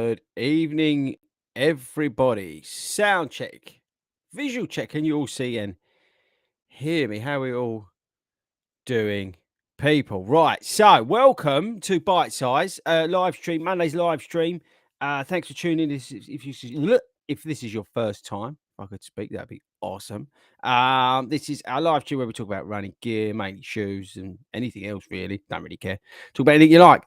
Good evening, everybody. Sound check, visual check. Can you all see and hear me? How are we all doing, people? Right. So, welcome to Bite Size live stream, Monday's live stream. Thanks for tuning in. If this is your first time, if I could speak, that'd be awesome. This is our live stream where we talk about running gear, mainly shoes, and anything else really. Don't really care. Talk about anything you like.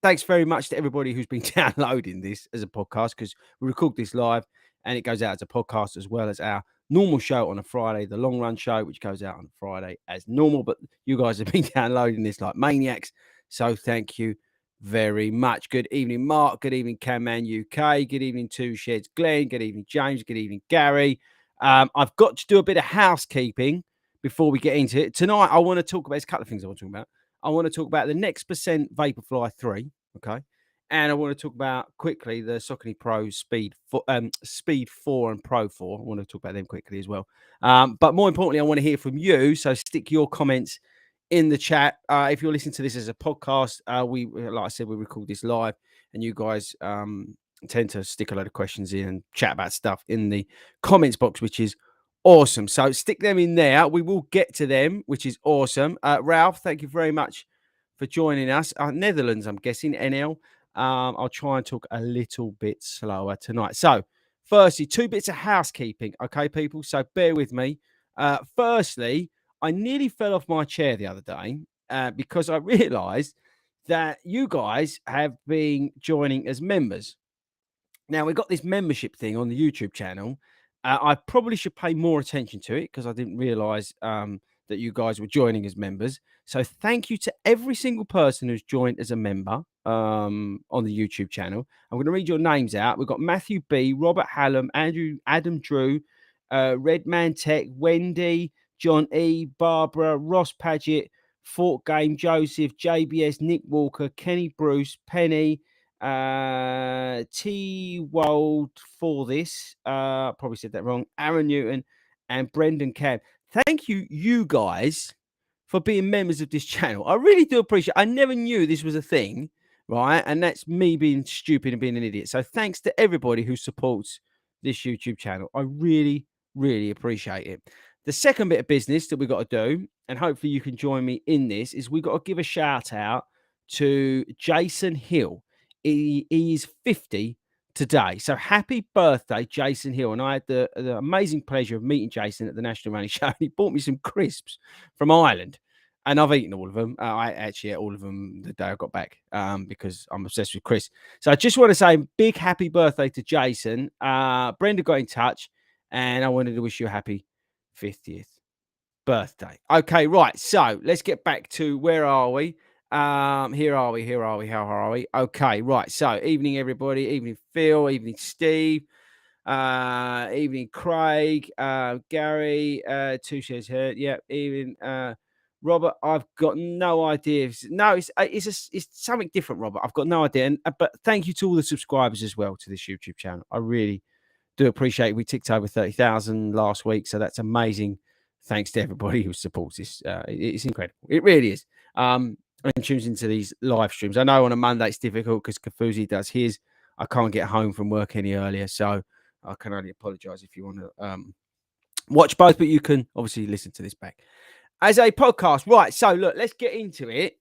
Thanks very much to everybody who's been downloading this as a podcast, because we record this live and it goes out as a podcast as well as our normal show on a Friday, the long run show, which goes out on Friday as normal. But you guys have been downloading this like maniacs. So thank you very much. Good evening, Mark. Good evening, Camman UK. Good evening, Two Sheds Glenn. Good evening, James. Good evening, Gary. I've got to do a bit of housekeeping before we get into it. Tonight, I want to talk about, there's a couple of things I want to talk about. I want to talk about the Next Percent Vaporfly 3. Okay. And I want to talk about quickly the Saucony Pro Speed 4 and Pro 4. I want to talk about them quickly as well. But more importantly, I want to hear from you. So stick your comments in the chat. If you're listening to this as a podcast, like I said, we record this live, and you guys tend to stick a load of questions in and chat about stuff in the comments box, which is awesome. So stick them in there. We will get to them, which is awesome. Ralph, thank you very much for joining us. Netherlands, I'm guessing, NL. I'll try and talk a little bit slower tonight. So, firstly, 2 bits of housekeeping, okay, people? So, bear with me. Firstly, I nearly fell off my chair the other day because I realised that you guys have been joining as members. Now, we've got this membership thing on the YouTube channel. I probably should pay more attention to it because I didn't realise that you guys were joining as members. So thank you to every single person who's joined as a member on the YouTube channel. I'm going to read your names out. We've got Matthew B, Robert Hallam, Adam Drew, Redman Tech, Wendy, John E, Barbara, Ross Paget, Fort Game, Joseph, JBS, Nick Walker, Kenny Bruce, Penny, T Wold for this. Probably said that wrong. Aaron Newton and Brendan Cab. Thank you guys, for being members of this channel. I really do appreciate it. I never knew this was a thing, right? And that's me being stupid and being an idiot. So thanks to everybody who supports this YouTube channel. I really, really appreciate it. The second bit of business that we've got to do, and hopefully you can join me in this, is we've got to give a shout out to Jason Hill. He is 50 today. So happy birthday, Jason Hill. And I had the amazing pleasure of meeting Jason at the National Running Show. He bought me some crisps from Ireland, and I've eaten all of them. I actually ate all of them the day I got back because I'm obsessed with crisps. So I just want to say big happy birthday to Jason. Brenda got in touch, and I wanted to wish you a happy 50th birthday. Okay, right. So let's get back to where are we? Here are we. How are we? Okay, right. So, evening, everybody. Evening, Phil. Evening, Steve. Evening, Craig. Gary. Two shares here. Yeah. Evening, Robert. I've got no idea. It's something different, Robert. I've got no idea. And but thank you to all the subscribers as well to this YouTube channel. I really do appreciate it. We ticked over 30,000 last week, so that's amazing. Thanks to everybody who supports this. It's incredible. It really is. And tunes into these live streams. I know on a Monday it's difficult because Kafuzi does his. I can't get home from work any earlier, so I can only apologise if you want to watch both, but you can obviously listen to this back as a podcast. Right, so look, let's get into it.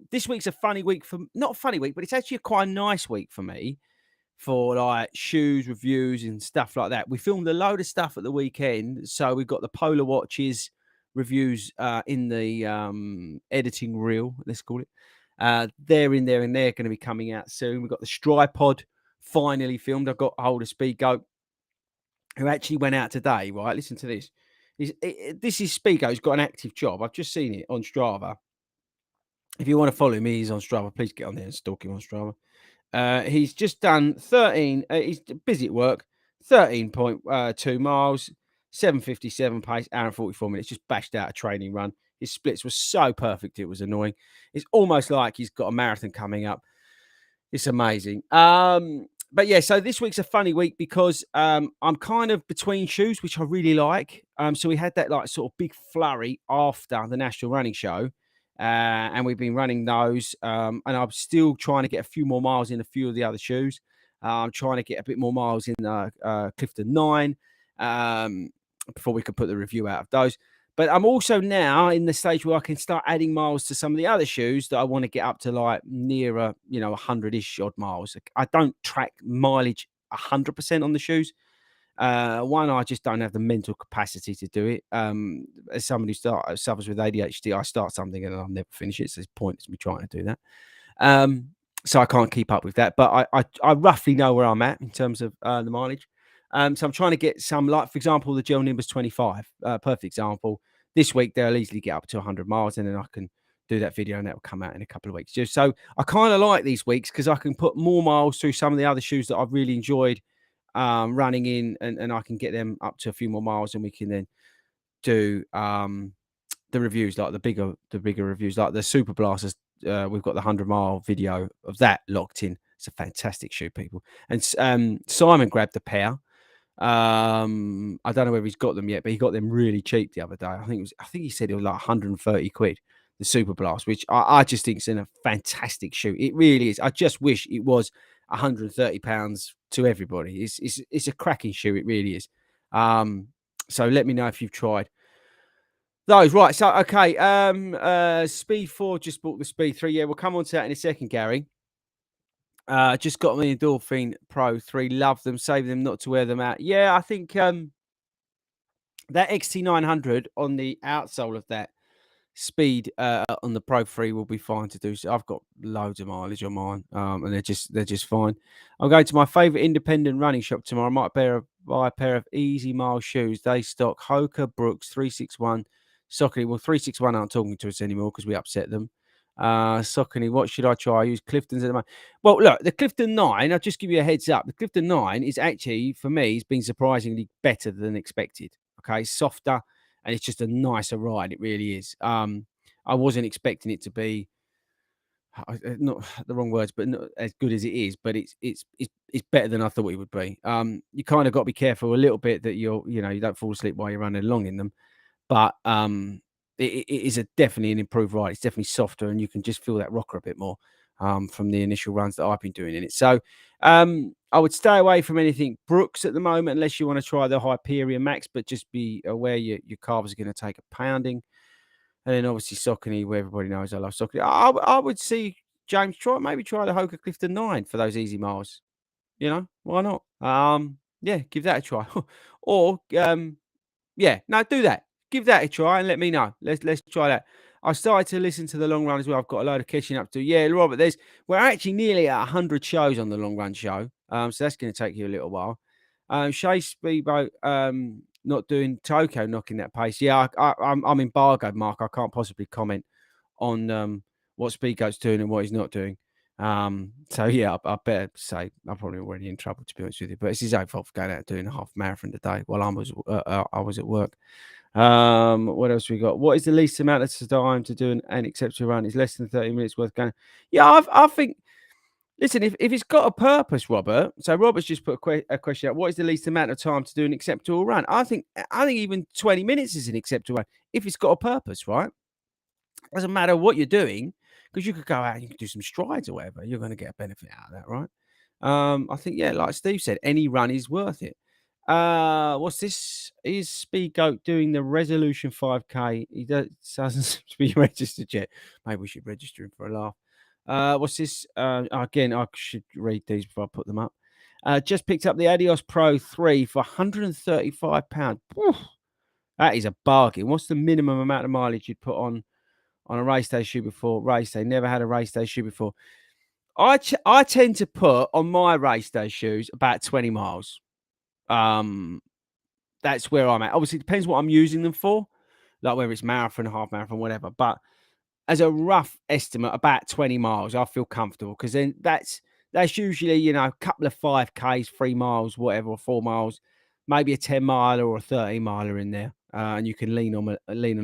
This week's a funny week not a funny week, but it's actually quite a nice week for me for like shoes reviews and stuff like that. We filmed a load of stuff at the weekend, so we've got the Polar Watches reviews in the editing reel, let's call it. They're in there and they're going to be coming out soon. We've got the Stripod finally filmed. I've got hold of Speedgoat, who actually went out today, right? Listen to this. This is Speedgoat. He's got an active job. I've just seen it on Strava. If you want to follow me, he's on Strava. Please get on there and stalk him on Strava. He's just done 13. He's busy at work. 13.2 miles. 7:57 pace, hour and 44 minutes, just bashed out a training run. His splits were so perfect, it was annoying. It's almost like he's got a marathon coming up. It's amazing. But yeah, so this week's a funny week because I'm kind of between shoes, which I really like. So we had that like sort of big flurry after the National Running Show. and we've been running those. And I'm still trying to get a few more miles in a few of the other shoes. I'm trying to get a bit more miles in Clifton 9 before we can put the review out of those. But I'm also now in the stage where I can start adding miles to some of the other shoes that I want to get up to like nearer, 100-ish odd miles. I don't track mileage 100% on the shoes. One, I just don't have the mental capacity to do it. As somebody who suffers with ADHD, I start something and I'll never finish it. So it's pointless me trying to do that. So I can't keep up with that. But I roughly know where I'm at in terms of the mileage. So I'm trying to get some, like, for example, the Gel Nimbus 25, perfect example. This week, they'll easily get up to 100 miles, and then I can do that video, and that will come out in a couple of weeks. Just so I kind of like these weeks because I can put more miles through some of the other shoes that I've really enjoyed running in, and I can get them up to a few more miles, and we can then do the reviews, like the bigger reviews, like the Super Blasters. We've got the 100-mile video of that locked in. It's a fantastic shoe, people. And Simon grabbed the pair. I don't know whether he's got them yet, but he got them really cheap the other day. I think he said it was like 130 quid, the Super Blast, which I just think is a fantastic shoe. It really is. I just wish it was 130 pounds to everybody. It's a cracking shoe. It really is. So let me know if you've tried those. Right. So okay. Speed 4 just bought the Speed 3. Yeah, we'll come on to that in a second, Gary. Just got me Endorphin Pro 3. Love them. Save them not to wear them out. Yeah, I think that XT900 on the outsole of that Speed on the Pro 3 will be fine to do. So I've got loads of mileage on mine, and they're just fine. I'm going to my favourite independent running shop tomorrow. I might buy a pair of Easy Mile shoes. They stock Hoka, Brooks, 361, Saucony. Well, 361 aren't talking to us anymore because we upset them. Saucony, what should I try? I use Clifton's at the moment. Well, look, the Clifton 9, I'll just give you a heads up. The Clifton 9 is actually, for me, it's been surprisingly better than expected. Okay, softer, and it's just a nicer ride. It really is. I wasn't expecting it to be not the wrong words, but not as good as it is. But it's better than I thought it would be. You kind of got to be careful a little bit that you don't fall asleep while you're running along in them. But it is definitely an improved ride. It's definitely softer, and you can just feel that rocker a bit more from the initial runs that I've been doing in it. So I would stay away from anything Brooks at the moment, unless you want to try the Hyperion Max, but just be aware your calves are going to take a pounding. And then obviously Saucony, where everybody knows I love Saucony. I would see James maybe try the Hoka Clifton 9 for those easy miles. Why not? Yeah, give that a try. Or yeah, no, do that. Give that a try and let me know. Let's try that. I started to listen to the long run as well. I've got a load of catching up to. Yeah, Robert, we're actually nearly at 100 shows on the long run show. So that's going to take you a little while. Shay Speedboat not doing Toko knocking that pace. Yeah, I'm embargoed, Mark. I can't possibly comment on what Speedgoat's doing and what he's not doing. So yeah, I better say I'm probably already in trouble, to be honest with you. But it's his own fault for going out doing a half marathon today while I was at work. What else we got? What is the least amount of time to do an acceptable run? Is less than 30 minutes worth going? Yeah, I think. Listen, if it's got a purpose, Robert. So Robert's just put a question out. What is the least amount of time to do an acceptable run? I think even 20 minutes is an acceptable run if it's got a purpose, right? Doesn't matter what you're doing, because you could go out and you could do some strides or whatever. You're going to get a benefit out of that, right? I think, yeah, like Steve said, any run is worth it. What's this? Is Speed Goat doing the Resolution 5K? He doesn't seem to be registered yet. Maybe we should register him for a laugh. What's this? Again, I should read these before I put them up. Just picked up the Adios Pro 3 for £135. Whew, that is a bargain. What's the minimum amount of mileage you'd put on a race day shoe before race day? Never had a race day shoe before. I tend to put on my race day shoes about 20 miles. That's where I'm at. Obviously, it depends what I'm using them for, like whether it's marathon, half marathon, whatever. But as a rough estimate, about 20 miles, I feel comfortable, because then that's usually, a couple of 5Ks, 3 miles, whatever, or 4 miles, maybe a 10 miler or a 30 miler in there, and you can lean on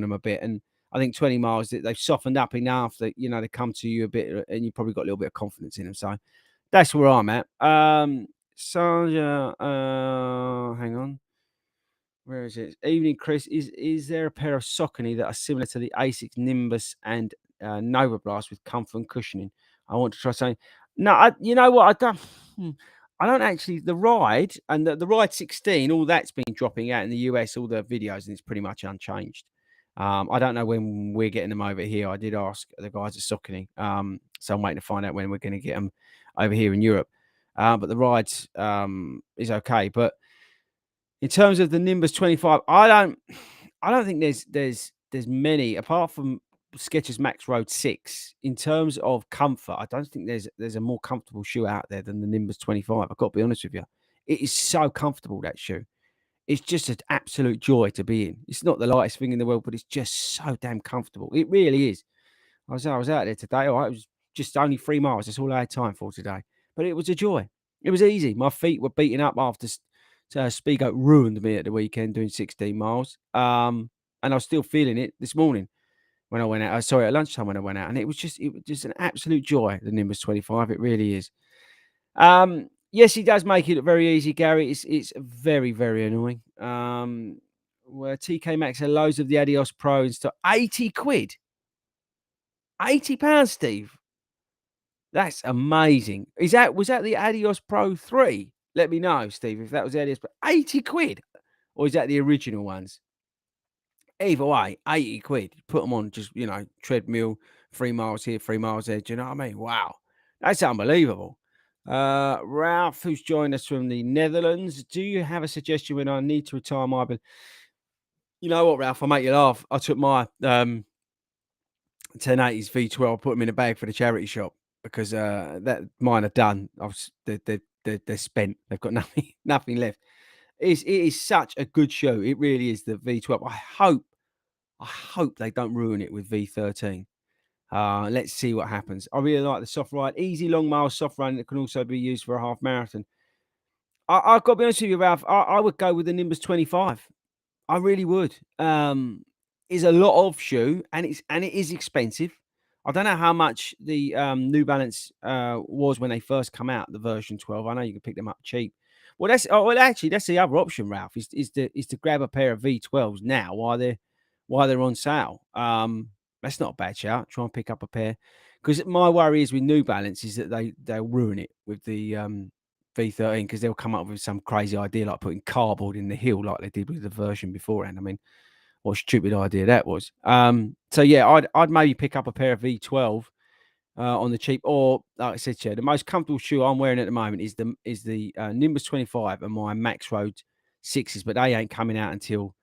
them a bit. And I think 20 miles, they've softened up enough that they come to you a bit, and you've probably got a little bit of confidence in them. So that's where I'm at. Sandra, hang on. Where is it? Evening, Chris. Is there a pair of Saucony that are similar to the Asics Nimbus and Nova Blast with comfort and cushioning. I want to try something. No, you know what? I don't actually. The ride and the ride 16, all that's been dropping out in the US, all the videos, and it's pretty much unchanged. I don't know when we're getting them over here. I did ask the guys at Saucony, so I'm waiting to find out when we're going to get them over here in Europe. But the ride is okay. But in terms of the Nimbus 25, I don't think there's many apart from Skechers Max Road 6 in terms of comfort. I don't think there's a more comfortable shoe out there than the Nimbus 25. I've got to be honest with you. It is so comfortable, that shoe. It's just an absolute joy to be in. It's not the lightest thing in the world, but it's just so damn comfortable. It really is. I was out there today. All right, it was just only 3 miles. That's all I had time for today. But it was a joy. It was easy. My feet were beating up after Speedgoat ruined me at the weekend doing 16 miles. And I was still feeling it this morning when I went out. Sorry, at lunchtime when I went out, and it was just an absolute joy. The Nimbus 25, it really is. Yes, he does make it look very easy, Gary. It's very, very annoying. Where TK Maxx had loads of the Adios Pro and stuff. 80 quid. £80, Steve. That's amazing. Was that the Adios Pro 3? Let me know, Steve, if that was the Adios Pro. 80 quid. Or is that the original ones? Either way, 80 quid. Put them on just, treadmill, 3 miles here, 3 miles there. Do you know what I mean? Wow. That's unbelievable. Ralph, who's joined us from the Netherlands. Do you have a suggestion when I need to retire my bill? You know what, Ralph? I'll make you laugh. I took my 1080s V12, put them in a bag for the charity shop because that mine are done. They're spent. They've got nothing left. It is such a good show. It really is, the V12. I hope they don't ruin it with V13. Let's see what happens. I really like the soft ride. Easy long mile soft run that can also be used for a half marathon. I've got to be honest with you, Ralph. I would go with the Nimbus 25. I really would. Is a lot of shoe and it is expensive. I don't know how much the New Balance was when they first come out, the version 12. I know you can pick them up cheap. Well, actually, that's the other option, Ralph, is to grab a pair of V12s now while they're on sale. That's not a bad shout. Try and pick up a pair, because my worry is with New Balance is that they'll ruin it with the V13, because they'll come up with some crazy idea like putting cardboard in the heel like they did with the version beforehand. I mean, what a stupid idea that was. So yeah, I'd maybe pick up a pair of V12 on the cheap, or like I said, the most comfortable shoe I'm wearing at the moment is the Nimbus 25 and my Max Road 6s, but they ain't coming out until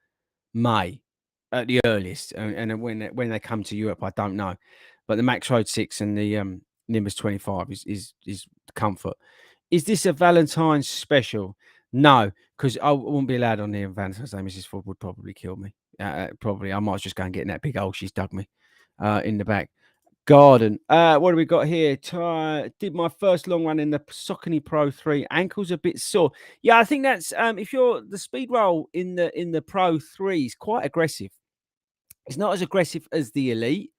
May at the earliest, and when they come to Europe, I don't know. But the Max Road 6 and the Nimbus 25 is comfort. Is this a Valentine's special? No, because I wouldn't be allowed on here on Valentine's Day. Mrs. Ford would probably kill me. Probably. I might just go and get in that big hole she's dug me in the back garden. What do we got here? Did my first long run in the Saucony Pro 3. Ankles a bit sore. Yeah, I think that's if you're the speed roll in the Pro 3 is quite aggressive. It's not as aggressive as the Elite.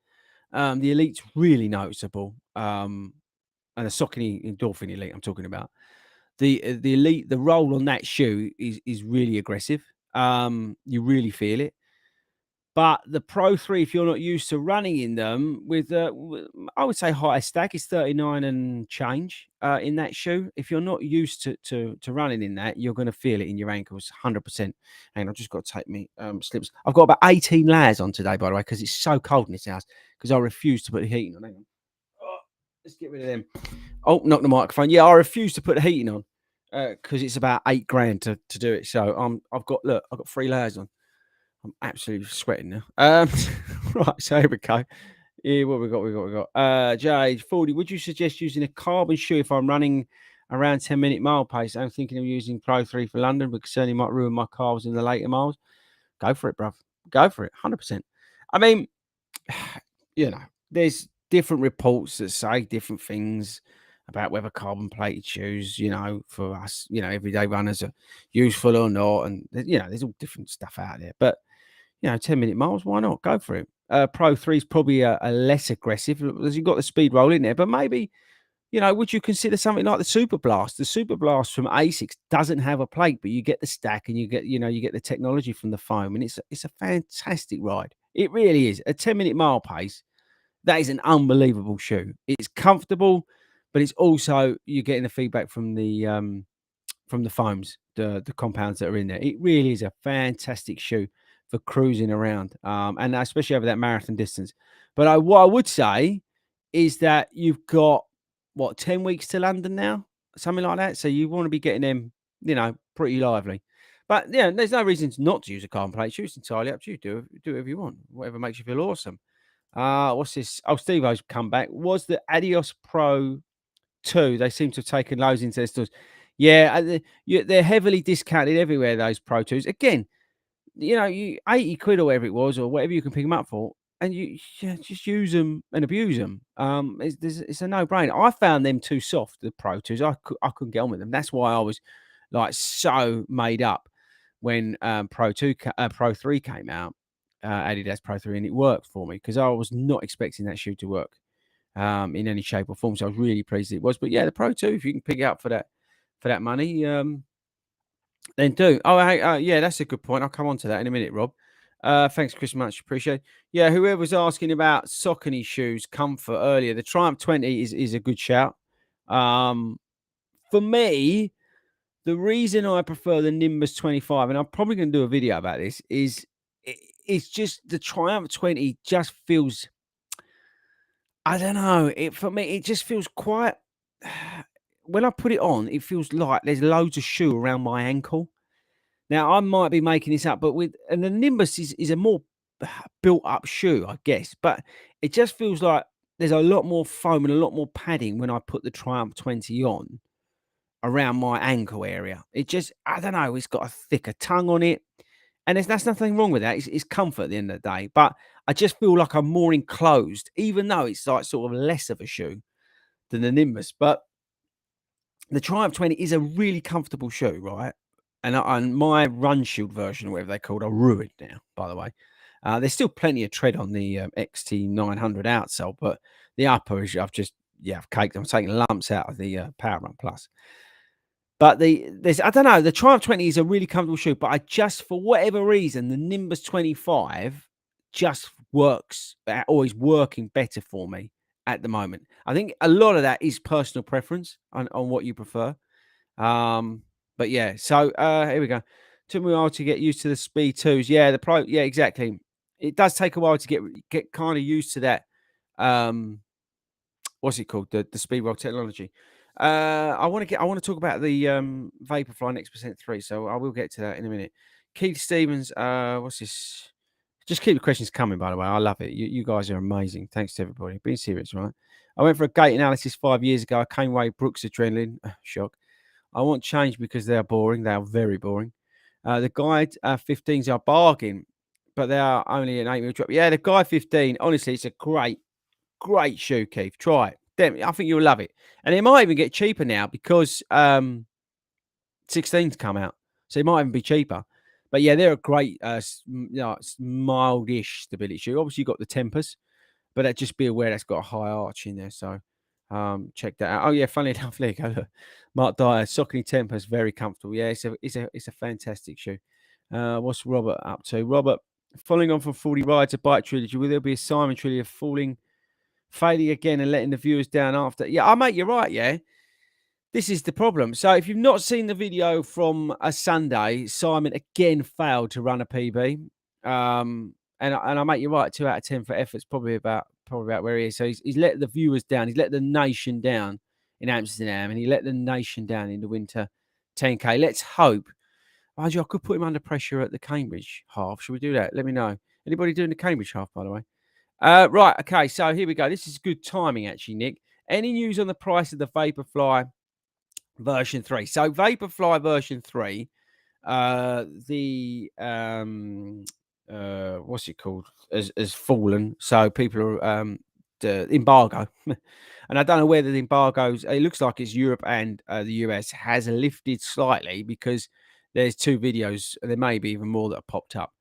The Elite's really noticeable. And the Saucony Endorphin Elite I'm talking about. The Elite, the roll on that shoe is really aggressive. You really feel it. But the Pro 3, if you're not used to running in them, I would say highest stack is 39 and change in that shoe. If you're not used to running in that, you're going to feel it in your ankles, 100%. And I've just got to take me slippers. I've got about 18 layers on today, by the way, because it's so cold in this house, because I refuse to put the heating on. Hang on. Oh, let's get rid of them. Oh, knock the microphone. Yeah, I refuse to put the heating on because it's about $8,000 to do it. So I've got 3 layers on. I'm absolutely sweating now. Right, so here we go. Here, what we got? Jade, 40. Would you suggest using a carbon shoe if I'm running around 10-minute mile pace? I'm thinking of using Pro 3 for London, but certainly might ruin my calves in the later miles. Go for it, bruv. Go for it, 100%. I mean, there's different reports that say different things about whether carbon plated shoes, for us, everyday runners are useful or not. And, there's all different stuff out there. But 10-minute miles, why not? Go for it. Pro 3 is probably a less aggressive, as you've got the speed roll in there, but maybe, would you consider something like the Super Blast? The Super Blast from Asics doesn't have a plate, but you get the stack and you get the technology from the foam, and it's a fantastic ride. It really is. A 10-minute mile pace, that is an unbelievable shoe. It's comfortable, but it's also you're getting the feedback from the foams, the compounds that are in there. It really is a fantastic shoe for cruising around, and especially over that marathon distance. But what I would say is that you've got what 10 weeks to London now, something like that. So you want to be getting them, pretty lively. But yeah, there's no reason not to use a carbon plate shoe. It's entirely up to you. Do whatever you want, whatever makes you feel awesome. What's this? Oh, Steve O's come back. Was the Adios Pro 2? They seem to have taken loads into their stores. Yeah, they're heavily discounted everywhere, those Pro 2s. Again, you 80 quid or whatever it was, or whatever you can pick them up for, and you just use them and abuse them. It's a no-brainer. I found them too soft, the Pro 2s. I couldn't get on with them. That's why I was, like, so made up when, Pro 3 came out, Adidas Pro 3, and it worked for me because I was not expecting that shoe to work, in any shape or form. So I was really pleased it was. But yeah, the Pro 2, if you can pick it up for that money, then do. Oh, hey, yeah, that's a good point. I'll come on to that in a minute, Rob. Thanks, Chris, much appreciate. Yeah, whoever was asking about Saucony shoes comfort earlier, the Triumph 20 is a good shout. For me, the reason I prefer the Nimbus 25, and I'm probably going to do a video about this, is it's just the Triumph 20 just feels, I don't know, for me, it just feels quite, when I put it on, it feels like there's loads of shoe around my ankle. Now, I might be making this up, but the Nimbus is a more built up shoe, I guess, but it just feels like there's a lot more foam and a lot more padding when I put the Triumph 20 on around my ankle area. It just, I don't know, it's got a thicker tongue on it, and that's nothing wrong with that. It's comfort at the end of the day, but I just feel like I'm more enclosed, even though it's like sort of less of a shoe than the Nimbus. But the Triumph 20 is a really comfortable shoe, right? And my Run Shield version, or whatever they're called, are ruined now, by the way. There's still plenty of tread on the XT900 outsole, but the upper is, I've caked. I'm taking lumps out of the Power Run Plus. But I don't know, the Triumph 20 is a really comfortable shoe, but I just, for whatever reason, the Nimbus 25 just works, or is working better for me at the moment. I think a lot of that is personal preference on what you prefer. But yeah, so here we go. Took me a while to get used to the Speed 2s. Yeah, the Pro, yeah, exactly. It does take a while to get kind of used to that. What's it called? The speed roll technology. I want to talk about the Vaporfly Next Percent 3, so I will get to that in a minute. Keith Stevens, what's this? Just keep the questions coming, by the way. I love it. You guys are amazing. Thanks to everybody. Being serious, right? I went for a gait analysis 5 years ago. I came away Brooks adrenaline. Shock. I want change because they are boring. They are very boring. The Guide 15s are bargain, but they are only an 8mm drop. Yeah, the Guide 15, honestly, it's a great shoe, Keith. Try it. Damn, I think you'll love it. And it might even get cheaper now because 16's come out. So it might even be cheaper. But yeah, they're a great, mildish stability shoe. Obviously, you've got the Tempers, but just be aware that's got a high arch in there. So check that out. Oh yeah, funny enough, there you go. Look. Mark Dyer, Saucony Tempers, very comfortable. Yeah, it's a fantastic shoe. What's Robert up to? Robert, following on from 40 Ride to Bike Trilogy, will there be a Simon Trilogy of failing again and letting the viewers down after? Yeah, mate, you're right. Yeah, this is the problem. So if you've not seen the video from a Sunday, Simon again failed to run a PB. And I mate, you're right. 2 out of 10 for efforts, probably about where he is. So he's let the viewers down. He's let the nation down in Amsterdam, and he let the nation down in the winter 10K. Let's hope. I could put him under pressure at the Cambridge half. Should we do that? Let me know. Anybody doing the Cambridge half, by the way? Right. Okay. So here we go. This is good timing, actually, Nick. Any news on the price of the Vaporfly version 3? So Vaporfly version 3, the what's it called, has fallen. So people are the embargo, and I don't know whether the embargoes. It looks like it's Europe and the US has lifted slightly because there's 2 videos. There may be even more that have popped up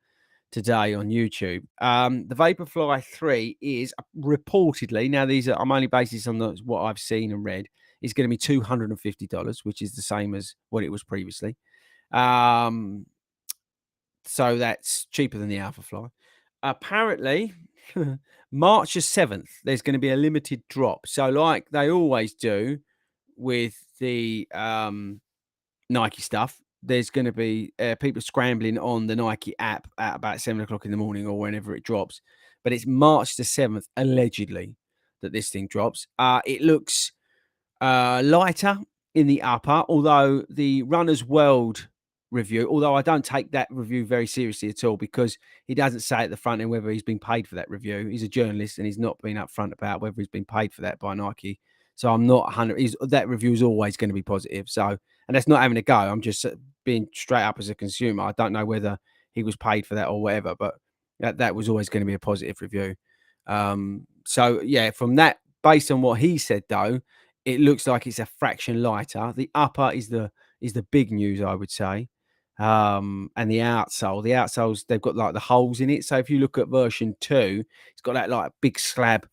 today on YouTube. The Vaporfly 3 is reportedly, now these are, I'm only basing this on what I've seen and read, is going to be $250, which is the same as what it was previously. So that's cheaper than the Alphafly. Apparently, March the 7th, there's going to be a limited drop. So, like they always do with the Nike stuff, there's going to be people scrambling on the Nike app at about 7 o'clock in the morning or whenever it drops. But it's March the 7th, allegedly, that this thing drops. It looks lighter in the upper, although the Runner's World review, although I don't take that review very seriously at all because he doesn't say at the front end whether he's been paid for that review. He's a journalist and he's not been upfront about whether he's been paid for that by Nike. So I'm not 100. That review is always going to be positive. So, and that's not having a go. I'm just being straight up as a consumer. I don't know whether he was paid for that or whatever, but that was always going to be a positive review. So yeah, from that, based on what he said though, it looks like it's a fraction lighter. The upper is the big news, I would say. And the outsoles, they've got like the holes in it. So if you look at version 2, it's got that like big slab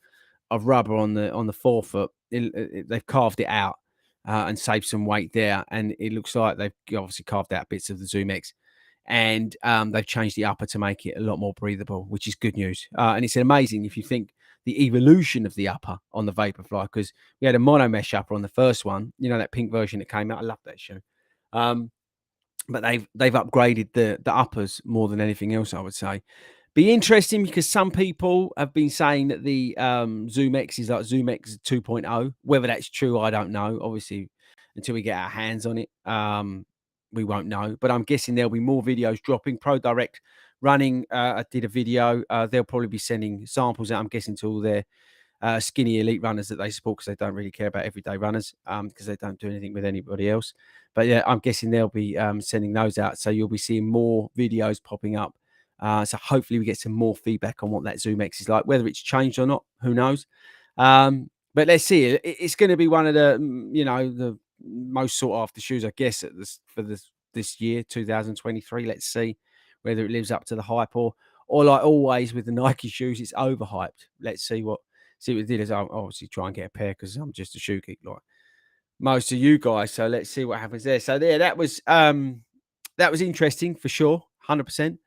of rubber on the forefoot. They've carved it out and saved some weight there. And it looks like they've obviously carved out bits of the Zoom X. And they've changed the upper to make it a lot more breathable, which is good news. And it's amazing if you think the evolution of the upper on the Vaporfly, because we had a mono mesh upper on the first one, you know, that pink version that came out. I love that shoe. But they've upgraded the uppers more than anything else, I would say. Be interesting because some people have been saying that the Zoom X is like Zoom X 2.0. Whether that's true, I don't know. Obviously, until we get our hands on it, we won't know. But I'm guessing there'll be more videos dropping. Pro Direct Running did a video. They'll probably be sending samples out, I'm guessing, to all their skinny elite runners that they support because they don't really care about everyday runners because they don't do anything with anybody else. But yeah, I'm guessing they'll be sending those out. So you'll be seeing more videos popping up. So hopefully we get some more feedback on what that Zoom X is like, whether it's changed or not, who knows. But let's see. It's going to be one of the, the most sought after shoes, I guess, this year, 2023. Let's see whether it lives up to the hype or like always with the Nike shoes, it's overhyped. Let's see what it did. Is I'll obviously try and get a pair because I'm just a shoe geek like most of you guys. So let's see what happens there. So there, that was interesting for sure, 100%.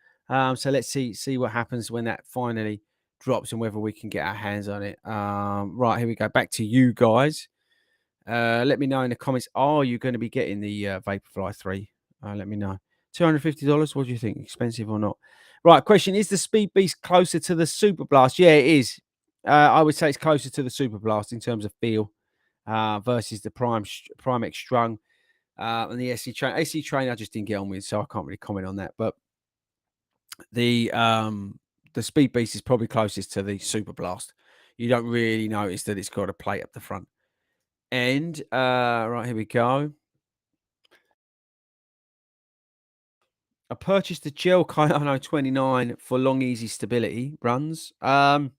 So let's see what happens when that finally drops and whether we can get our hands on it. Right, here we go. Back to you guys. Let me know in the comments. Are you going to be getting the Vaporfly 3? Let me know. $250. What do you think? Expensive or not? Right. Question: is the Speed Beast closer to the Super Blast? Yeah, it is. I would say it's closer to the Super Blast in terms of feel versus the Prime X Strung and the SC Train. SC Train I just didn't get on with, so I can't really comment on that. But the Speed Beast is probably closest to the Super Blast. You don't really notice that it's got a plate up the front. And right, here we go. I purchased the gel Kayano 29 for long, easy stability runs. They're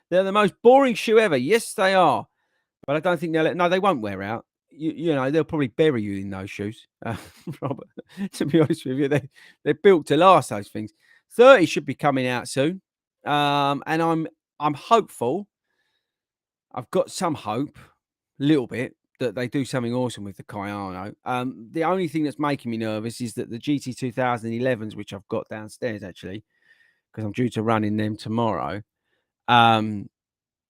the most boring shoe ever. Yes, they are. But I don't think they won't wear out. You know, they'll probably bury you in those shoes, Robert. To be honest with you, they're built to last. Those things. 30 should be coming out soon, and I'm hopeful. I've got some hope, a little bit, that they do something awesome with the Kayano. The only thing that's making me nervous is that the GT 2011s, which I've got downstairs actually, because I'm due to run in them tomorrow.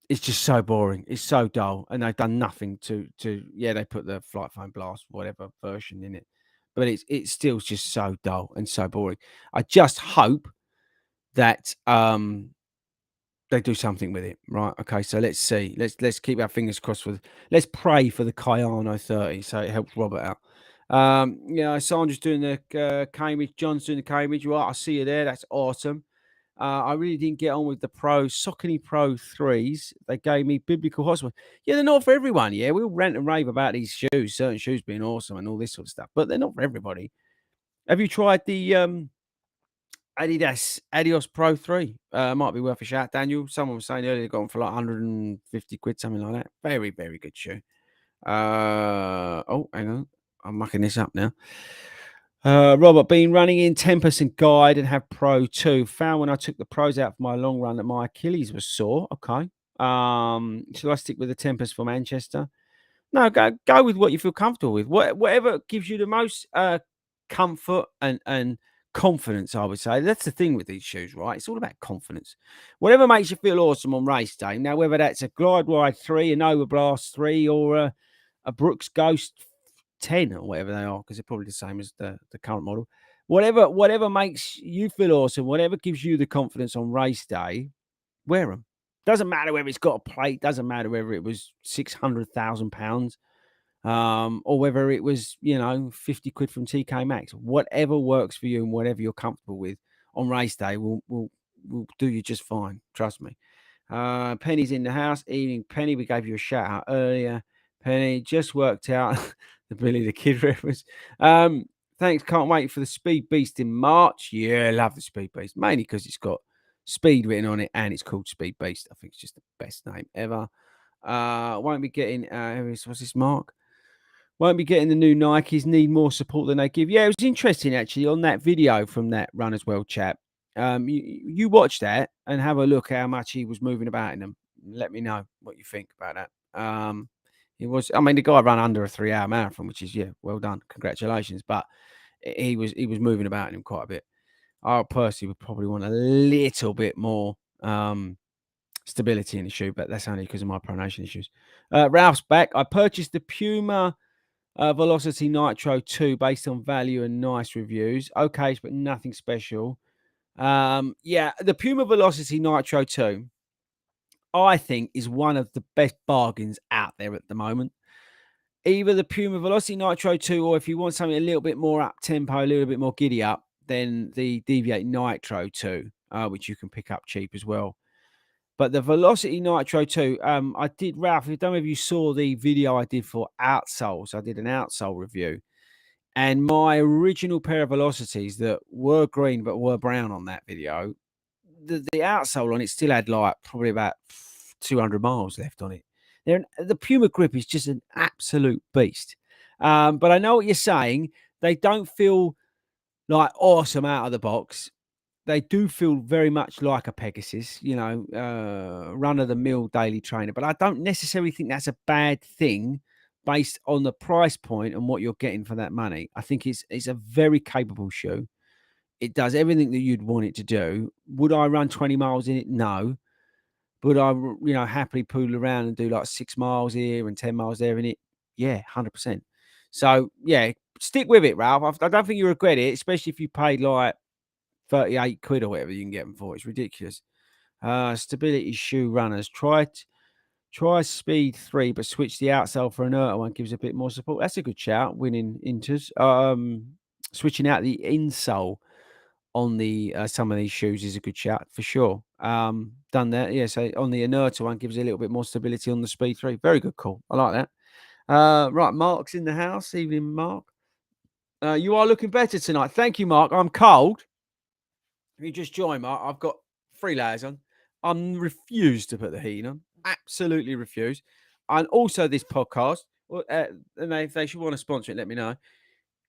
It's just so boring. It's so dull, and they've done nothing to. Yeah, they put the Flight Phone Blast whatever version in it, but it's still just so dull and so boring. I just hope that they do something with it, right? Okay, so let's see. Let's keep our fingers crossed let's pray for the Kayano 30, so it helps Robert out. Yeah, Sandra's doing the Cambridge, John's doing the Cambridge. Right, I see you there. That's awesome. I really didn't get on with the Saucony Pro 3s. They gave me biblical hospital. Yeah, they're not for everyone. Yeah, we'll rant and rave about these shoes, certain shoes being awesome and all this sort of stuff, but they're not for everybody. Have you tried the Adios Pro 3? Might be worth a shout, Daniel. Someone was saying earlier they got them for like 150 quid, something like that. Very, very good shoe. Oh, hang on. I'm mucking this up now. Robert, been running in Tempest and Guide and have Pro 2. Found when I took the Pros out for my long run that my Achilles was sore. Okay. Should I stick with the Tempest for Manchester? No, go with what you feel comfortable with. Whatever gives you the most comfort and confidence, I would say. That's the thing with these shoes, right? It's all about confidence. Whatever makes you feel awesome on race day. Now, whether that's a Glide Ride 3, an Overblast 3, or a Brooks Ghost 10 or whatever they are, because they're probably the same as the current model. Whatever makes you feel awesome, whatever gives you the confidence on race day, wear them. Doesn't matter whether it's got a plate, doesn't matter whether it was £600,000, or whether it was, 50 quid from TK Maxx. Whatever works for you and whatever you're comfortable with on race day will do you just fine. Trust me. Penny's in the house. Evening, Penny. We gave you a shout out earlier. Penny just worked out the Billy the Kid reference. Thanks. Can't wait for the Speed Beast in March. Yeah, love the Speed Beast, mainly because it's got speed written on it and it's called Speed Beast. I think it's just the best name ever. Won't be getting what's this, Mark? Won't be getting the new Nikes. Need more support than they give. Yeah, it was interesting actually on that video from that Runners World chap. You watch that and have a look how much he was moving about in them. Let me know what you think about that. It was. I mean, the guy ran under a 3-hour marathon, which is well done, congratulations. But he was moving about in them quite a bit. I personally would probably want a little bit more stability in the shoe, but that's only because of my pronation issues. Ralph's back. I purchased the Puma Velocity Nitro 2 based on value and nice reviews. Okay, but nothing special. Yeah, the Puma Velocity Nitro 2, I think, is one of the best bargains out there at the moment. Either the Puma Velocity Nitro 2, or if you want something a little bit more up tempo, a little bit more giddy up, then the Deviate Nitro 2, which you can pick up cheap as well. But the Velocity Nitro 2, I did, Ralph, I don't know if you saw the video I did for outsoles. I did an outsole review. And my original pair of Velocities that were green but were brown on that video, the outsole on it still had like probably about 200 miles left on it. The Puma grip is just an absolute beast. But I know what you're saying. They don't feel like awesome out of the box. They do feel very much like a Pegasus, run-of-the-mill daily trainer. But I don't necessarily think that's a bad thing based on the price point and what you're getting for that money. I think it's a very capable shoe. It does everything that you'd want it to do. Would I run 20 miles in it? No. Would I, happily poodle around and do like 6 miles here and 10 miles there in it? Yeah, 100%. So, yeah, stick with it, Ralph. I don't think you regret it, especially if you paid like 38 quid or whatever you can get them for. It's ridiculous. Stability shoe runners. Try Speed 3, but switch the outsole for an Erta one. Gives a bit more support. That's a good shout. Winning inters. Switching out the insole on the some of these shoes is a good shout for sure. Done that. Yeah, so on the Inerta one gives a little bit more stability on the Speed 3. Very good call. I like that. Right, Mark's in the house. Evening, Mark. You are looking better tonight. Thank you, Mark. I'm cold. If you just join, Mark, I've got 3 layers on. I refuse to put the heating on. Absolutely refuse. And also, this podcast, and if they should want to sponsor it, let me know.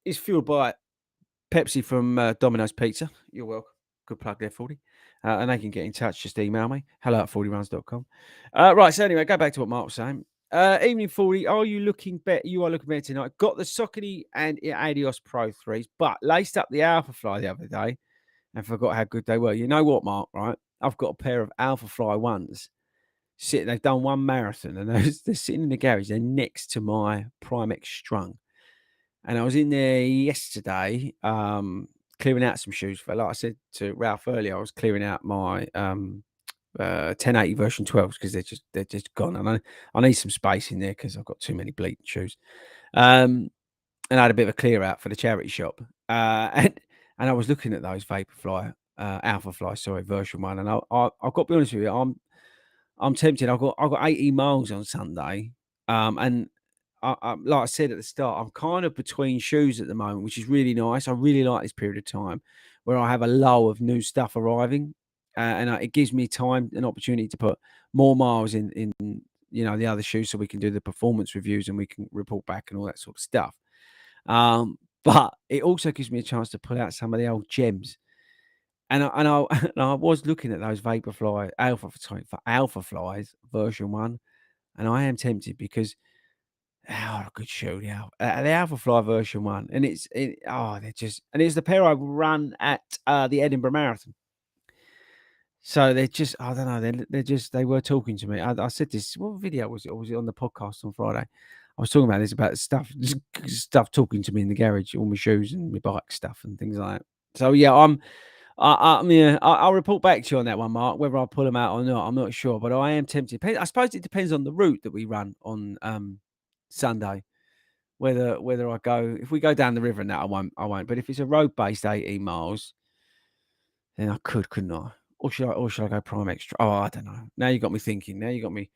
Is fueled by Pepsi from Domino's Pizza. You're welcome. Good plug there, 40. And they can get in touch. Just email me. hello@40runs.com. Right. So anyway, go back to what Mark was saying. Evening 40. Are you looking better? You are looking better tonight. Got the Saucony and Adios Pro 3s, but laced up the Alpha Fly the other day and forgot how good they were. You know what, Mark, right? I've got a pair of Alpha Fly 1s sitting. They've done one marathon and they're sitting in the garage. They're next to my Primex Strung. And I was in there yesterday clearing out some shoes. Like I said to Ralph earlier, I was clearing out my 1080 version 12s because they're just gone. And I need some space in there because I've got too many bleeding shoes. And I had a bit of a clear out for the charity shop. And I was looking at those Vaporfly, Alpha Fly, sorry, version 1. And I've got to be honest with you, I'm tempted. I've got 80 miles on Sunday. And I like I said at the start, I'm kind of between shoes at the moment, which is really nice. I really like this period of time where I have a lull of new stuff arriving. And it gives me time and opportunity to put more miles in the other shoes so we can do the performance reviews and we can report back and all that sort of stuff. But it also gives me a chance to pull out some of the old gems. And I was looking at those Vaporfly for Alpha Flies version 1, and I am tempted because Oh, a good shoe, yeah. The Alpha Fly version 1, and they're just and it's the pair I run at, the Edinburgh Marathon. So they're just I don't know, they're just they were talking to me. I said this what video was it? Or was it on the podcast on Friday? I was talking about this, about stuff just stuff talking to me in the garage, all my shoes and my bike stuff and things like that. So, yeah, I'll report back to you on that one, Mark, whether I'll pull them out or not, I'm not sure, but I am tempted. I suppose it depends on the route that we run on, Sunday, whether I go if we go down the river and that, I won't, but if it's a road-based 18 miles, then I couldn't I? Or should I go Prime Extra? Oh, I don't know. Now you got me thinking. Now you got me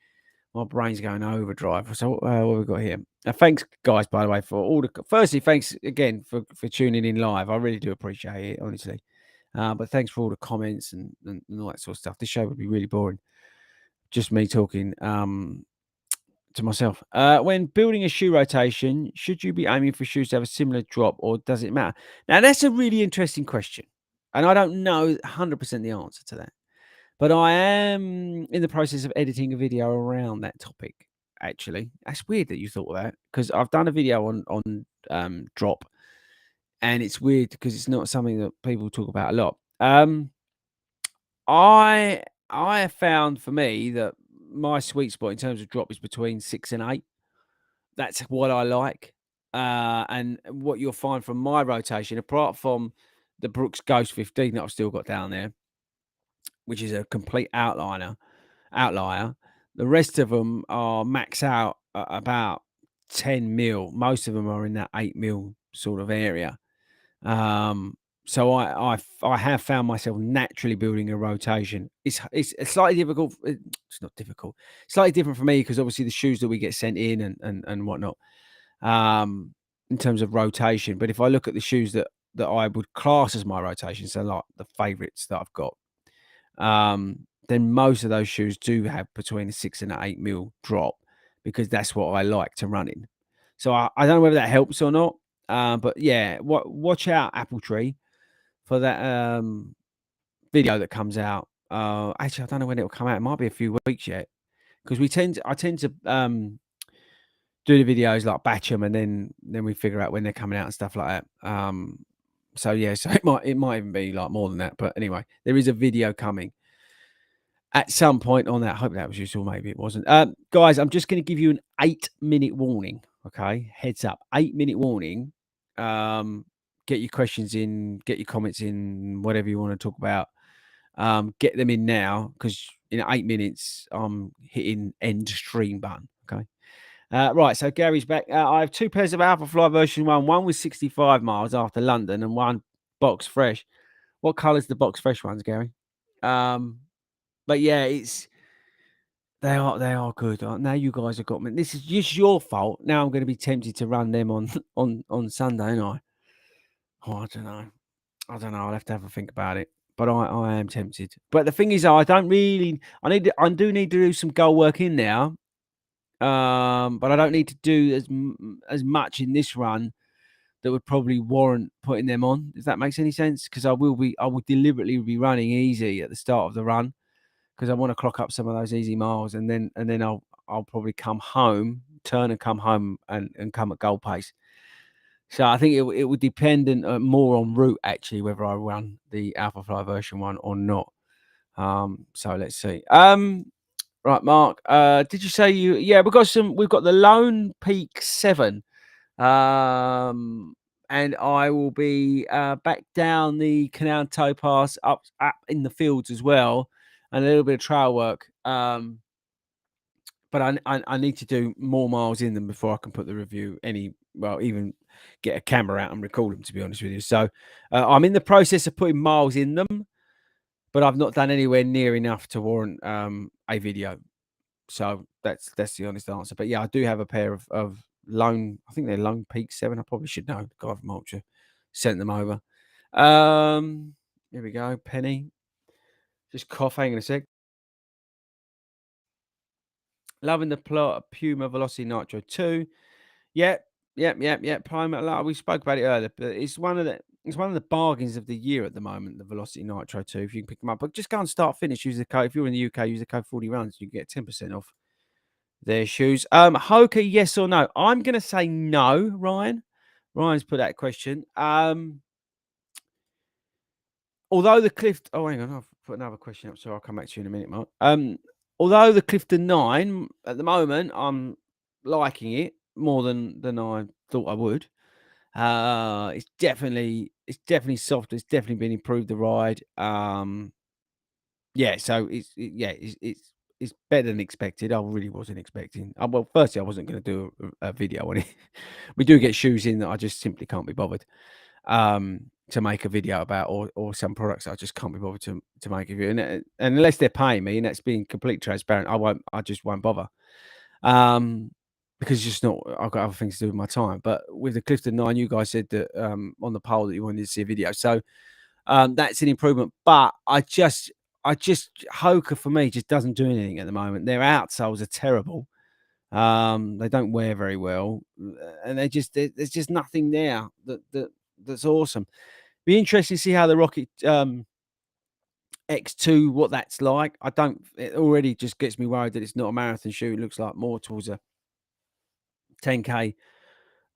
my brain's going overdrive. So, what have we got here? Thanks, guys, by the way, for all the firstly, thanks again for tuning in live. I really do appreciate it, honestly. But thanks for all the comments and all that sort of stuff. This show would be really boring. Just me talking to myself. When building a shoe rotation, should you be aiming for shoes to have a similar drop or does it matter? Now, that's a really interesting question. And I don't know 100% the answer to that. But I am in the process of editing a video around that topic, actually. That's weird that you thought of that because I've done a video on drop, and it's weird because it's not something that people talk about a lot. I I have found for me that my sweet spot in terms of drop is between 6 and 8. That's what I like. And what you'll find from my rotation, apart from the Brooks Ghost 15 that I've still got down there, which is a complete outlier. The rest of them are max out at about 10 mil. Most of them are in that 8 mil sort of area. Um, so I have found myself naturally building a rotation. It's slightly difficult. It's not difficult. Slightly different for me because obviously the shoes that we get sent in and whatnot. In terms of rotation, but if I look at the shoes that I would class as my rotation, so like the favourites that I've got, then most of those shoes do have between a 6 and a 8 mil drop because that's what I like to run in. So I don't know whether that helps or not. But yeah, watch out, Apple Tree, for that video that comes out. Actually, I don't know when it will come out. It might be a few weeks yet because I tend to do the videos like batch them and then we figure out when they're coming out and stuff like that. So yeah, so it might even be like more than that. But anyway, there is a video coming at some point on that. I hope that was useful. Maybe it wasn't. Guys, I'm just going to give you an 8-minute warning. Okay, heads up, 8-minute warning. Get your questions in, get your comments in, whatever you want to talk about. Get them in now because in 8 minutes I'm hitting end stream button. Okay. Right, so Gary's back. I have 2 pairs of Alpha Fly version 1. One was 65 miles after London and one box fresh. What colour's the box fresh ones, Gary? But yeah, they are good. Now you guys have got me. This is just your fault. Now I'm going to be tempted to run them on on Sunday, ain't I? Oh, I don't know. I don't know. I'll have to have a think about it. But I am tempted. But the thing is, I don't really. I do need to do some goal work in there. But I don't need to do as much in this run that would probably warrant putting them on. If that makes any sense, because I will deliberately be running easy at the start of the run. Because I want to clock up some of those easy miles, and then I'll probably come home, turn and come home, and come at goal pace. So I think it would depend more on route actually whether I run the Alpha Fly version 1 or not. So let's see. Right, Mark. Did you say you? Yeah, we've got the Lone Peak 7. And I will be back down the Canal Towpass up in the fields as well, and a little bit of trail work. But I need to do more miles in them before I can put the review even get a camera out and record them, to be honest with you. So I'm in the process of putting miles in them, but I've not done anywhere near enough to warrant a video. So that's the honest answer. But yeah, I do have a pair of Lone, I think they're Lone Peak 7. I probably should know. The guy from Ultra sent them over. Here we go. Penny. Just cough, hang on a sec. Loving the plot of Puma Velocity Nitro 2. Yep. Prime. We spoke about it earlier, but it's one of the bargains of the year at the moment, the Velocity Nitro 2, if you can pick them up. But just go and start finish. Use the code. If you're in the UK, use the code 40 runs. You get 10% off their shoes. Hoka, yes or no? I'm gonna say no, Ryan. Ryan's put that question. Although the Clifton, oh, hang on, I've put another question up, so I'll come back to you in a minute, Mark. Although the Clifton 9 at the moment, I'm liking it more than I thought I would. It's definitely softer. It's definitely been improved the ride. Yeah, so it's better than expected. I really wasn't expecting. Well, firstly, I wasn't going to do a video on it. We do get shoes in that I just simply can't be bothered to make a video about, or some products I just can't be bothered to make a video. And unless they're paying me, and that's being completely transparent, I won't. I just won't bother. Because it's just not. I've got other things to do with my time. But with the Clifton 9, you guys said that on the poll that you wanted to see a video. So that's an improvement. But I just Hoka for me just doesn't do anything at the moment. Their outsoles are terrible. They don't wear very well, and there's just nothing there that's awesome. Be interesting to see how the Rocket X2 what that's like. I don't. It already just gets me worried that it's not a marathon shoe. It looks like more towards a 10K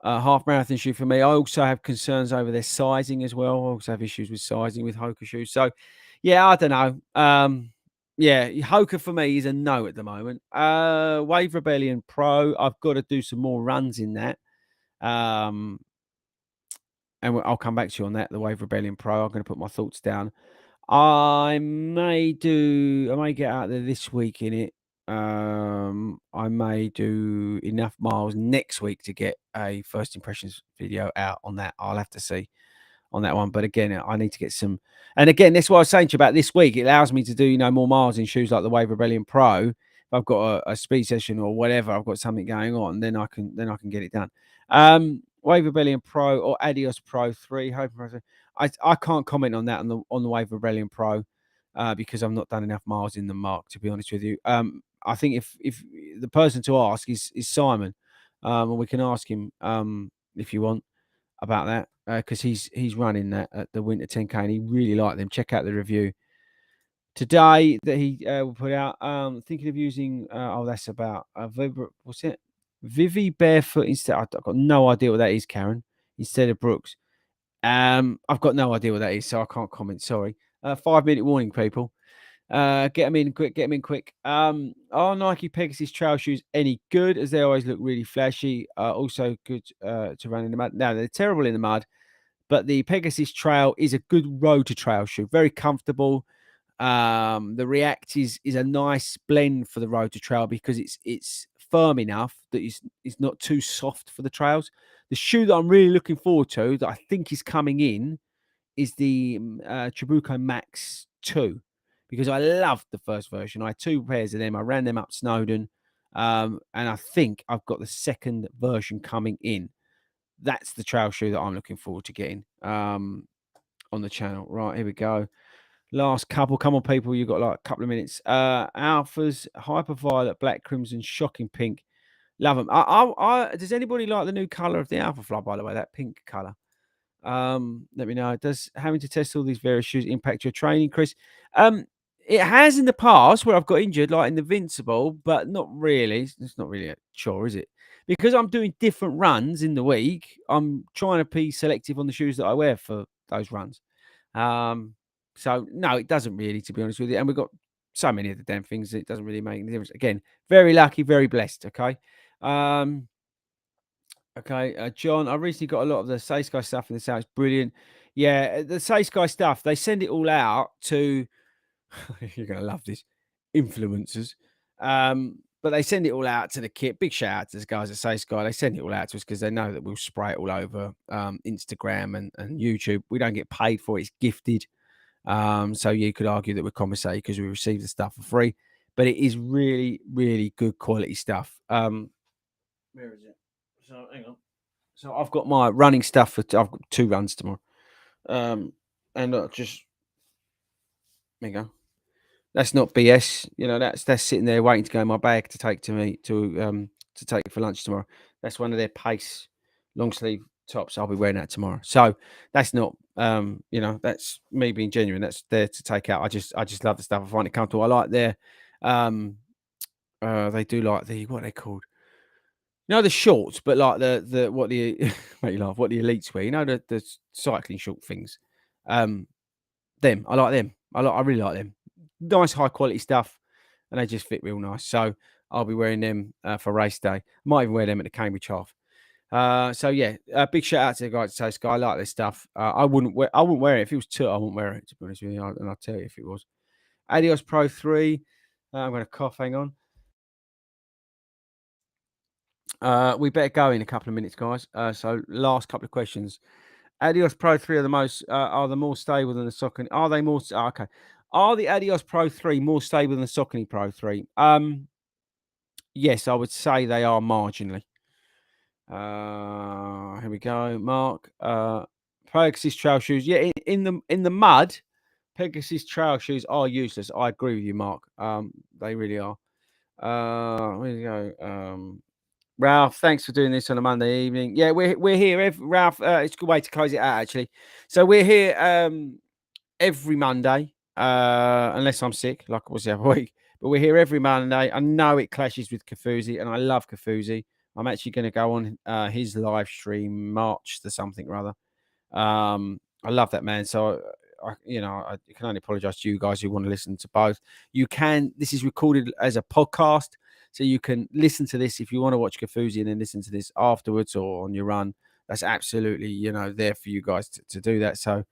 half marathon shoe for me. I also have concerns over their sizing as well. I also have issues with sizing with Hoka shoes. So, yeah, I don't know. Yeah, Hoka for me is a no at the moment. Wave Rebellion Pro, I've got to do some more runs in that. Um, and I'll come back to you on that. The Wave Rebellion Pro. I'm going to put my thoughts down. I may get out there this week in it. I may do enough miles next week to get a first impressions video out on that. I'll have to see on that one. But again, I need to get some. And again, that's what I was saying to you about this week. It allows me to do, more miles in shoes like the Wave Rebellion Pro. If I've got a speed session or whatever, I've got something going on, then I can get it done. Wave Rebellion Pro or Adios Pro 3. I can't comment on that on the Wave Rebellion Pro because I've not done enough miles in the mark, to be honest with you. I think if the person to ask is Simon, and we can ask him if you want about that because he's running that at the Winter 10K and he really liked them. Check out the review today that he will put out. Thinking of using that's about what's it? Vivi Barefoot instead. I've got no idea what that is, Karen. Instead of Brooks. I've got no idea what that is, so I can't comment. Sorry. 5-minute warning, people. Get them in quick. Get them in quick. Are Nike Pegasus trail shoes any good? As they always look really flashy. Also good to run in the mud. No, they're terrible in the mud. But the Pegasus Trail is a good road to trail shoe. Very comfortable. The React is a nice blend for the road to trail because it's firm enough that it's not too soft for the trails. The shoe that I'm really looking forward to that I think is coming in is the Trabuco Max 2 because I loved the first version. I had 2 pairs of them. I ran them up Snowdon, and I think I've got the second version coming in. That's the trail shoe that I'm looking forward to getting on the channel. Right, here we go. Last couple. Come on, people. You've got like a couple of minutes. Alphas, Hyperviolet, Black Crimson, Shocking Pink. Love them. Does anybody like the new colour of the Alpha Fly, by the way? That pink colour. Let me know. Does having to test all these various shoes impact your training, Chris? It has in the past where I've got injured, like in the Invincible, but not really. It's not really a chore, is it? Because I'm doing different runs in the week. I'm trying to be selective on the shoes that I wear for those runs. So no, it doesn't really, to be honest with you. And we've got so many of the damn things, it doesn't really make any difference. Again, very lucky, very blessed. Okay. Okay, John, I recently got a lot of the Say Sky stuff in the South. It's brilliant. Yeah, the Say Sky stuff, they send it all out to, you're going to love this, influencers. But they send it all out to the kit. Big shout out to the guys at Say Sky. They send it all out to us because they know that we'll spray it all over Instagram and YouTube. We don't get paid for it. It's gifted. So you could argue that we're compensated because we receive the stuff for free. But it is really, really good quality stuff. Where is it? So hang on. So I've got my running stuff I've got 2 runs tomorrow. And just there you go. That's not BS. That's sitting there waiting to go in my bag to take to me to take for lunch tomorrow. That's one of their Pace long sleeve tops. I'll be wearing that tomorrow. So that's not that's me being genuine. That's there to take out. I just love the stuff. I find it comfortable. I like their They do like what are they called? You know the shorts, but like the what the make you laugh, what the elites wear. You know the cycling short things. Um, them, I like them. I really like them. Nice high quality stuff, and they just fit real nice. So I'll be wearing them for race day. Might even wear them at the Cambridge Half. So yeah, big shout out to the guys at Toast Sky. I like this stuff. I wouldn't wear it if it was two. I wouldn't wear it to be honest with you. And I'll tell you if it was. Adios Pro 3. I'm going to cough. Hang on. We better go in a couple of minutes, guys. So last couple of questions. Adios Pro 3 are the more stable than the Saucony. Are they more okay? Are the Adios Pro 3 more stable than the Saucony Pro 3? Yes, I would say they are marginally. Here we go, Mark. Pegasus trail shoes. Yeah, in the mud, Pegasus trail shoes are useless. I agree with you, Mark. They really are. Where you go? Ralph, thanks for doing this on a Monday evening. Yeah, we're here. Ralph, it's a good way to close it out, actually. So we're here every Monday, unless I'm sick, like I was the other week. But we're here every Monday. I know it clashes with Kafuzi, and I love Kafuzi. I'm actually going to go on his live stream, March to something or other. I love that man. So I can only apologize to you guys who want to listen to both. You can. This is recorded as a podcast, so you can listen to this if you want to watch Kafuzi and then listen to this afterwards or on your run. That's absolutely there for you guys to do that. So,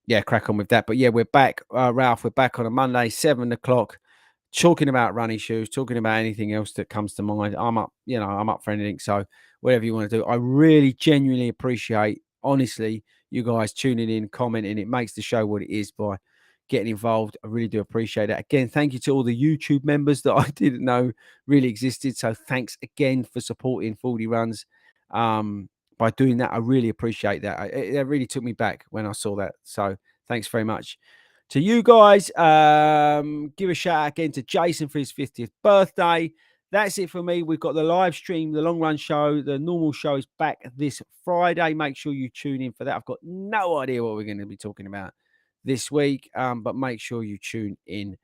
yeah, crack on with that. But yeah, we're back, Ralph. We're back on a Monday, 7 o'clock. Talking about running shoes, talking about anything else that comes to mind. I'm up, I'm up for anything. So whatever you want to do, I really genuinely appreciate, honestly, you guys tuning in, commenting. It makes the show what it is by getting involved. I really do appreciate it. Again, thank you to all the YouTube members that I didn't know really existed. So thanks again for supporting 40 Runs. By doing that, I really appreciate that. It really took me back when I saw that. So thanks very much to you guys. Give a shout out again to Jason for his 50th birthday. That's it for me. We've got the live stream, the long run show. The normal show is back this Friday. Make sure you tune in for that. I've got no idea what we're going to be talking about this week, but make sure you tune in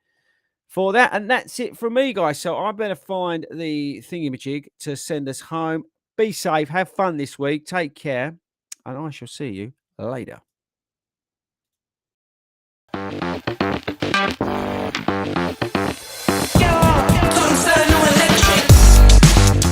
for that. And that's it from me, guys. So I better find the thingamajig to send us home. Be safe. Have fun this week. Take care. And I shall see you later.